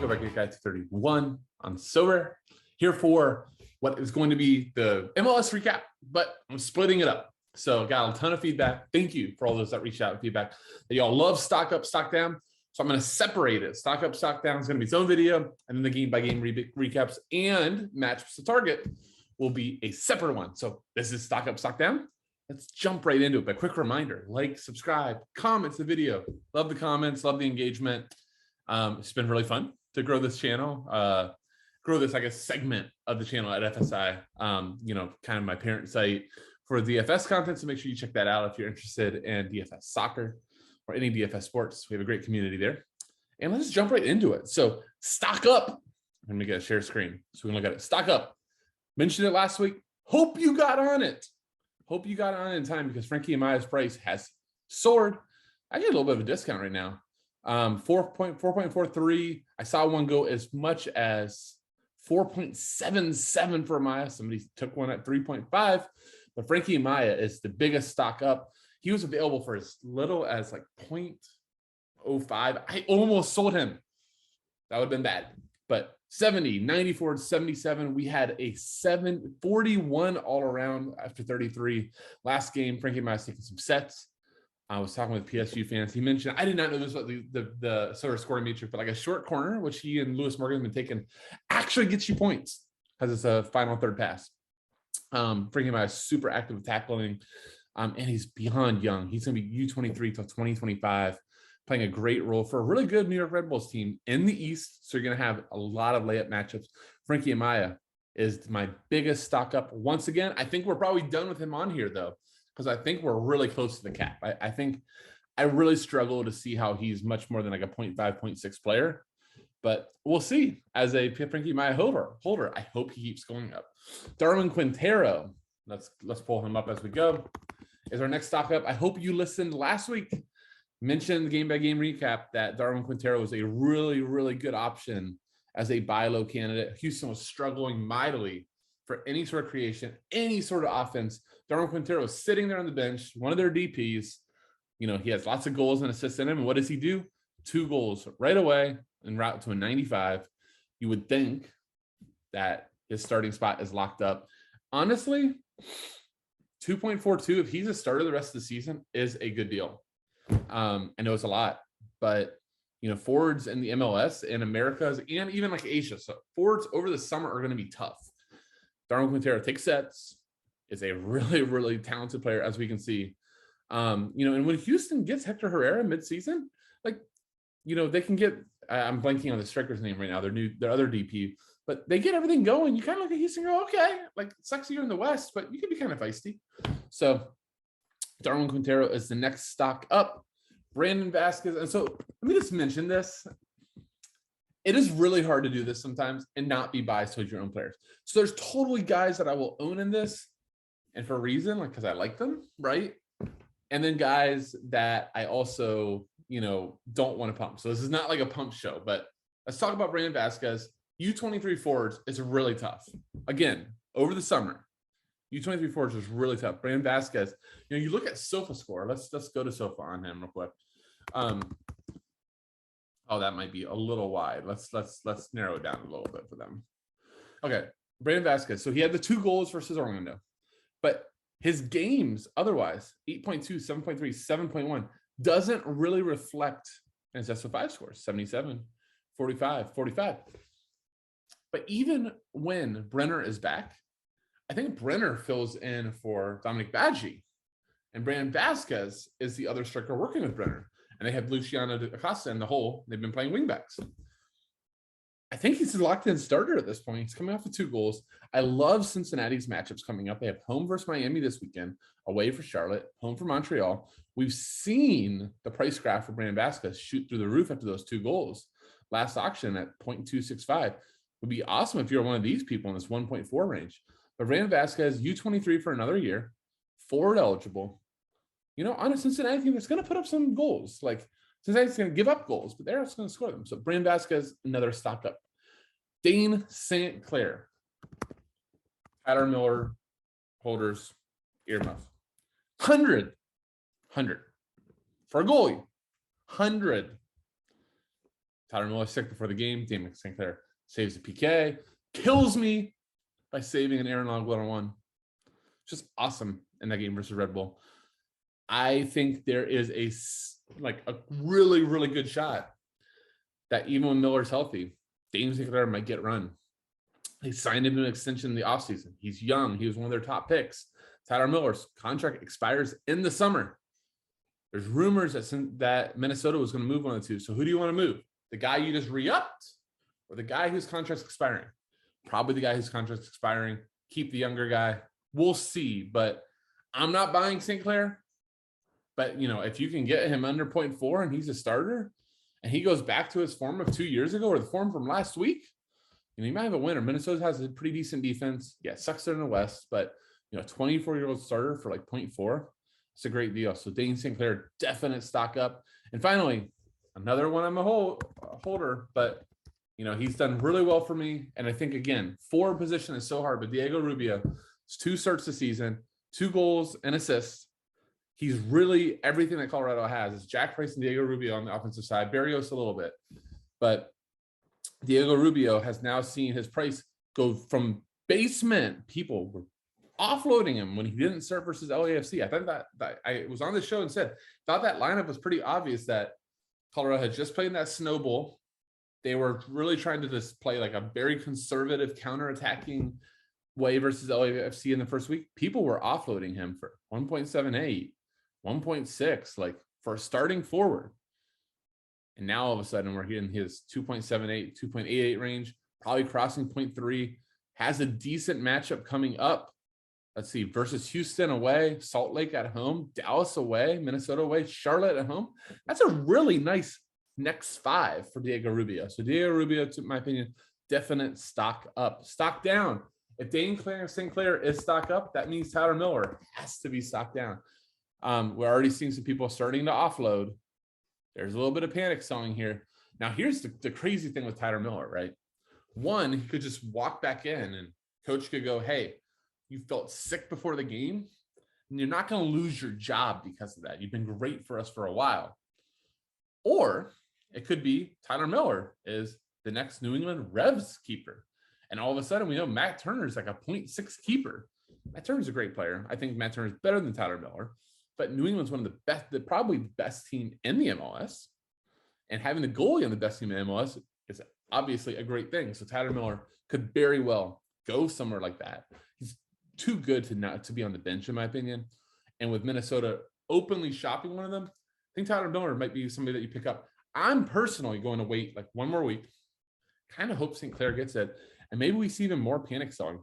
Blanco, Record Guy 231 on Sorare, here for what is going to be the MLS recap, but I'm splitting it up. So got a ton of feedback. Thank you for all those that reached out with feedback that y'all love stock up, stock down. So I'm going to separate it. Stock up, stock down is going to be its own video, and then the game by game recaps and match to target will be a separate one. So this is stock up, stock down. Let's jump right into it. But quick reminder, like, subscribe, comments the video. Love the comments, love the engagement. It's been really fun to grow this channel, grow this, I guess, segment of the channel at FSI, kind of my parent site for DFS content. So make sure you check that out if you're interested in DFS soccer or any DFS sports. We have a great community there. And let's jump right into it. So stock up. Let me get a share screen so we can look at it. Stock up. Mentioned it last week. Hope you got on it. Hope you got on it in time because Frankie Amaya's price has soared. I get a little bit of a discount right now. 4.43. I saw one go as much as 4.77 for Amaya. Somebody took one at 3.5, but Frankie Amaya is the biggest stock up. He was available for as little as like 0.05. I almost sold him. That would have been bad, but 70, 94, 77. We had a 41 all around after 33. Last game, Frankie Amaya's taking some sets. I was talking with PSU fans. He mentioned, I did not know this was the sort of scoring matrix, but like a short corner, which he and Lewis Morgan have been taking, actually gets you points because it's a final third pass. Frankie Amaya is super active with tackling, and he's beyond young. He's going to be U23 till 2025, playing a great role for a really good New York Red Bulls team in the East. So you're going to have a lot of layup matchups. Frankie Amaya is my biggest stock up. Once again, I think we're probably done with him on here, though, because I think we're really close to the cap. I think I really struggle to see how he's much more than like a 0.5, 0.6 player, but we'll see. As a Frankie Amaya holder, I hope he keeps going up. Darwin Quintero, let's pull him up as we go, is our next stock up. I hope you listened last week. Mentioned the game by game recap that Darwin Quintero was a really, really good option as a buy low candidate. Houston was struggling mightily for any sort of creation, any sort of offense. Darwin Quintero is sitting there on the bench, one of their DPs. You know, he has lots of goals and assists in him. And what does he do? 2 goals right away en route to a 95. You would think that his starting spot is locked up. Honestly, 2.42, if he's a starter the rest of the season, is a good deal. I know it's a lot, but you know, forwards in the MLS in Americas and even like Asia, so forwards over the summer are going to be tough. Darwin Quintero takes sets, is a really, really talented player, as we can see. And when Houston gets Hector Herrera midseason, like, they can get, I'm blanking on the striker's name right now, their other DP, but they get everything going. You kind of look at Houston and go, okay, like, it sucks you're in the West, but you can be kind of feisty. So Darwin Quintero is the next stock up. Brandon Vasquez. And so let me just mention this. It is really hard to do this sometimes and not be biased towards your own players. So there's totally guys that I will own in this, and for a reason, like, because I like them, right? And then guys that I also, don't want to pump. So this is not like a pump show, but let's talk about Brandon Vasquez. U23 forwards is really tough. Again, over the summer, U23 forwards was really tough. Brandon Vasquez, you look at SOFA score. Let's go to SOFA on him real quick. Oh, that might be a little wide. Let's narrow it down a little bit for them. Okay, Brandon Vasquez. So he had the 2 goals versus Orlando, but his games otherwise, 8.2, 7.3, 7.1, doesn't really reflect his SO5 scores, 77, 45, 45. But even when Brenner is back, I think Brenner fills in for Dominic Badgie, and Brandon Vasquez is the other striker working with Brenner. And they have Luciano Acosta in the hole. They've been playing wingbacks. I think he's a locked-in starter at this point. He's coming off with 2 goals. I love Cincinnati's matchups coming up. They have home versus Miami this weekend, away for Charlotte, home for Montreal. We've seen the price graph for Brandon Vasquez shoot through the roof after those 2 goals. Last auction at 0.265. Would be awesome if you're one of these people in this 1.4 range. But Brandon Vasquez, U23 for another year, forward eligible. On a Cincinnati team that's going to put up some goals. Like, Cincinnati's going to give up goals, but they're also going to score them. So Brandon Vasquez, another stock up. Dane St. Clair. Tyler Miller, holders, earmuff. 100 for a goalie. 100. Tyler Miller sick before the game. Damon Sinclair saves a PK, kills me by saving an Aaron Long 1-on-1. Just awesome in that game versus Red Bull. I think there is a really, really good shot that even when Miller's healthy, Damon Sinclair might get run. They signed him to an extension in the offseason. He's young. He was one of their top picks. Tyler Miller's contract expires in the summer. There's rumors that Minnesota was going to move one of the two. So who do you want to move? The guy you just re-upped or the guy whose contract's expiring? Probably the guy whose contract's expiring. Keep the younger guy. We'll see. But I'm not buying Sinclair. But, if you can get him under 0.4 and he's a starter and he goes back to his form of 2 years ago or the form from last week, you might have a winner. Minnesota has a pretty decent defense. Yeah, it sucks they're in the West, but 24-year-old starter for like 0.4. It's a great deal. So Dane Sinclair, definite stock up. And finally, another one I'm a holder, but he's done really well for me. And I think again, forward position is so hard, but Diego Rubio, it's 2 starts this season, 2 goals and assists. He's really everything that Colorado has. It's Jack Price and Diego Rubio on the offensive side, Barrios a little bit, but Diego Rubio has now seen his price go from basement. People were offloading him when he didn't start versus LAFC. I thought that I was on the show and thought that lineup was pretty obvious that Colorado had just played in that snowball. They were really trying to just play like a very conservative counterattacking way versus LAFC in the first week. People were offloading him for 1.78, 1.6, like for a starting forward. And now all of a sudden we're hitting his 2.78, 2.88 range, probably crossing 0.3, has a decent matchup coming up. Let's see, versus Houston away, Salt Lake at home, Dallas away, Minnesota away, Charlotte at home. That's a really nice next 5 for Diego Rubio. So Diego Rubio, to my opinion, definite stock up. Stock down. If Dane Sinclair is stock up, that means Tyler Miller has to be stock down. We're already seeing some people starting to offload. There's a little bit of panic selling here. Now, here's the crazy thing with Tyler Miller, right? One, he could just walk back in and coach could go, hey, you felt sick before the game, and you're not going to lose your job because of that. You've been great for us for a while. Or it could be Tyler Miller is the next New England Revs keeper. And all of a sudden, we know Matt Turner's like a 0.6 keeper. Matt Turner's a great player. I think Matt Turner's better than Tyler Miller. But New England's one of the best, probably the best team in the MLS. And having the goalie on the best team in the MLS is obviously a great thing. So Tyler Miller could very well go somewhere like that. He's too good to be on the bench, in my opinion. And with Minnesota openly shopping one of them, I think Tyler Miller might be somebody that you pick up. I'm personally going to wait like one more week. Kind of hope Sinclair gets it. And maybe we see even more panic selling.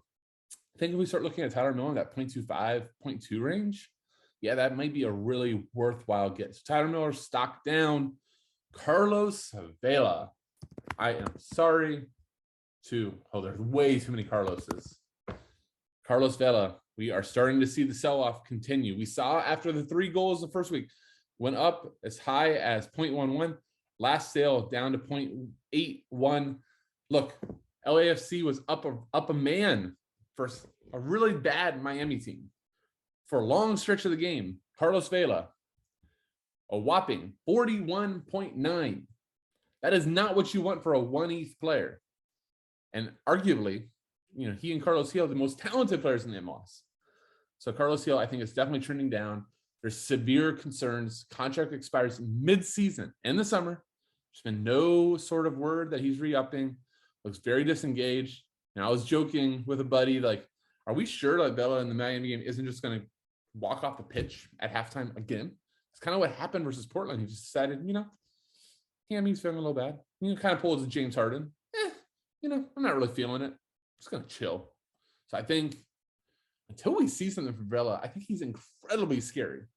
I think if we start looking at Tyler Miller in that 0.25, 0.2 range, yeah, that might be a really worthwhile get. So Tyler Miller stock down. Carlos Vela. I am sorry there's way too many Carloses. Carlos Vela, we are starting to see the sell-off continue. We saw after the 3 goals the first week, went up as high as 0.11. Last sale down to 0.81. Look, LAFC was up a man for a really bad Miami team. For a long stretch of the game, Carlos Vela, a whopping 41.9. That is not what you want for a 1/8 player. And arguably, he and Carlos Gil are the most talented players in the MLS. So Carlos Gil, I think, is definitely trending down. There's severe concerns. Contract expires mid-season in the summer. There's been no sort of word that he's re-upping. Looks very disengaged. And I was joking with a buddy, like, are we sure that Vela in the Miami game isn't just going to walk off the pitch at halftime again? It's kind of what happened versus Portland. He just decided, he's feeling a little bad. Kind of pulls a James Harden. I'm not really feeling it. I'm just going to chill. So I think until we see something from Vela, I think he's incredibly scary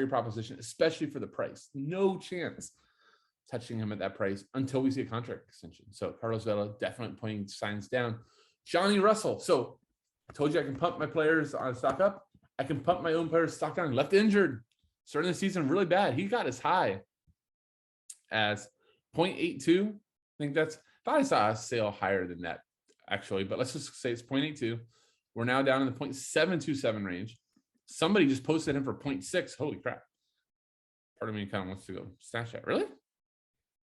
proposition, especially for the price. No chance touching him at that price until we see a contract extension. So Carlos Vela definitely pointing signs down. Johnny Russell. So I told you I can pump my players on stock up. I can pump my own players stock down. Left injured. Starting the season really bad. He got as high as 0.82. I think I thought I saw a sale higher than that, actually, but let's just say it's 0.82. We're now down in the 0.727 range. Somebody just posted him for 0.6. Holy crap. Part of me kind of wants to go snatch that. Really?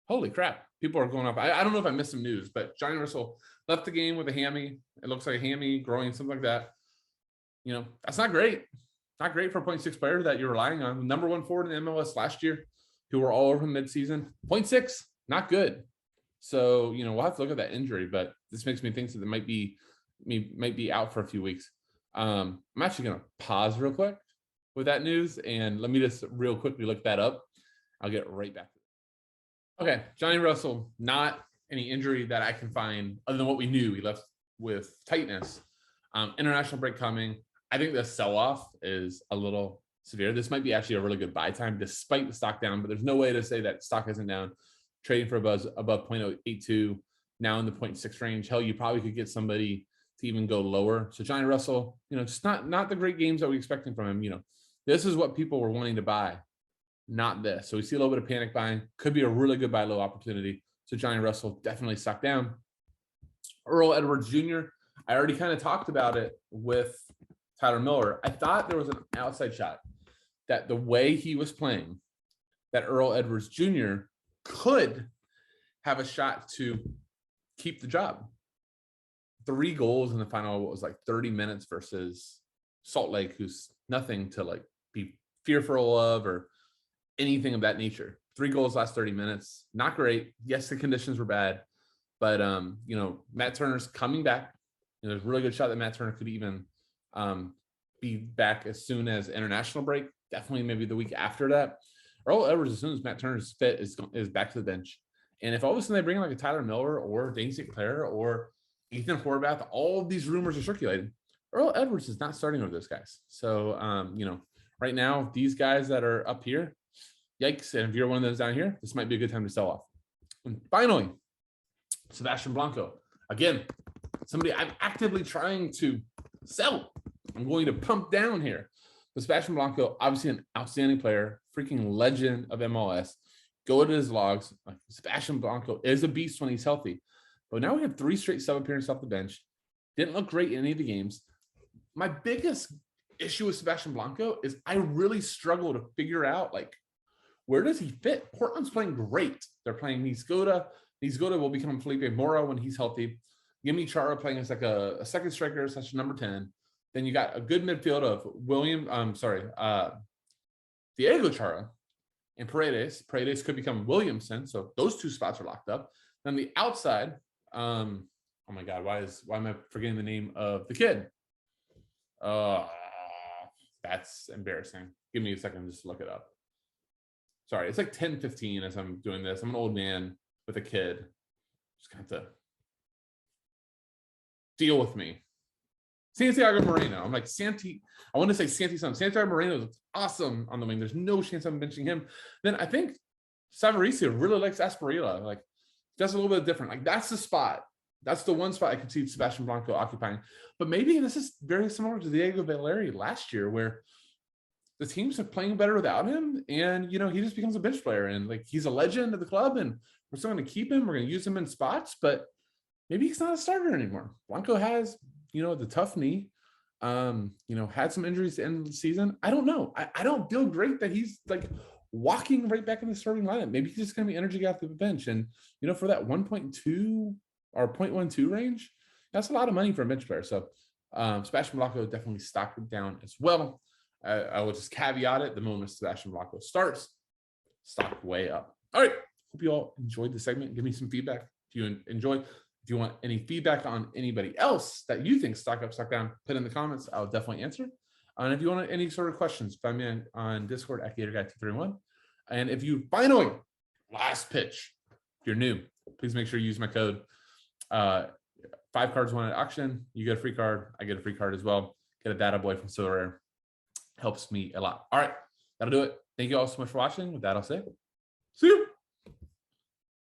Holy crap. people are going off. I don't know if I missed some news, but Johnny Russell left the game with a hammy. It looks like a hammy, groin, something like that. That's not great. Not great for a 0.6 player that you're relying on. Number one forward in MLS last year, who were all over him midseason. 0.6, not good. So, we'll have to look at that injury, but this makes me think that it might be out for a few weeks. I'm actually going to pause real quick with that news, and let me just real quickly look that up. I'll get right back. Okay, Johnny Russell, not any injury that I can find other than what we knew. He left with tightness. International break coming. I think the sell-off is a little severe. This might be actually a really good buy time despite the stock down, but there's no way to say that stock isn't down. Trading for above 0.82, now in the 0.6 range. Hell, you probably could get somebody to even go lower. So Johnny Russell, just not the great games that we're expecting from him. This is what people were wanting to buy, not this. So we see a little bit of panic buying. Could be a really good buy low opportunity. So Johnny Russell definitely stock down. Earl Edwards Jr., I already kind of talked about it with Tyler Miller. I thought there was an outside shot that the way he was playing, that Earl Edwards Jr. could have a shot to keep the job. 3 goals in the final, what was like 30 minutes versus Salt Lake, who's nothing to be fearful of or anything of that nature. 3 goals last 30 minutes. Not great. Yes, the conditions were bad, but Matt Turner's coming back. There's a really good shot that Matt Turner could even be back as soon as international break. Definitely maybe the week after that. Earl Edwards, as soon as Matt Turner's fit, is back to the bench. And if all of a sudden they bring in like a Tyler Miller or Dane St. Clair or Ethan Horvath, all of these rumors are circulating. Earl Edwards is not starting over those guys. So, right now, these guys that are up here, yikes. And if you're one of those down here, this might be a good time to sell off. And finally, Sebastian Blanco. Again, somebody I'm actively trying to sell. I'm going to pump down here. But Sebastian Blanco, obviously an outstanding player, freaking legend of MLS. Go to his logs. Sebastian Blanco is a beast when he's healthy. But now we have 3 straight sub appearances off the bench. Didn't look great in any of the games. My biggest issue with Sebastian Blanco is I really struggle to figure out, where does he fit? Portland's playing great. They're playing Nisgoda. Nisgoda will become Felipe Mora when he's healthy. Yemi Chara playing as a second striker, such number 10. Then you got a good midfield of Diego Chara and Paredes. Paredes could become Williamson. So those 2 spots are locked up. Then the outside, oh my God, why am I forgetting the name of the kid? That's embarrassing. Give me a second just to look it up. Sorry, it's like 10:15 as I'm doing this. I'm an old man with a kid. Just have to deal with me. Santiago Moreno. I'm like, I want to say Santiago Moreno is awesome on the wing. There's no chance I'm benching him. Then I think Savaricio really likes Asparilla. That's a little bit different. That's the spot. That's the one spot I could see Sebastian Blanco occupying. But maybe this is very similar to Diego Valeri last year, where the teams are playing better without him. And, he just becomes a bench player. And he's a legend of the club. And we're still going to keep him. We're going to use him in spots. But maybe he's not a starter anymore. Blanco has, the tough knee, had some injuries to end the season. I don't know. I don't feel great that he's walking right back in the starting lineup. Maybe he's just going to be energy off the bench. And, for that 1.2 or 0.12 range, that's a lot of money for a bench player. So Sebastian Blanco definitely stocked down as well. I will just caveat it. The moment Sebastian Blanco starts, stock way up. All right. Hope you all enjoyed the segment. Give me some feedback if you enjoyed. If you want any feedback on anybody else that you think stock up, stock down, put in the comments. I'll definitely answer. And if you want any sort of questions, find me on Discord at GatorGuy231. And if you finally, last pitch, if you're new, please make sure you use my code. 5 cards won at auction. You get a free card. I get a free card as well. Get a data boy from Sorare. Helps me a lot. All right. That'll do it. Thank you all so much for watching. With that, I'll say, see you.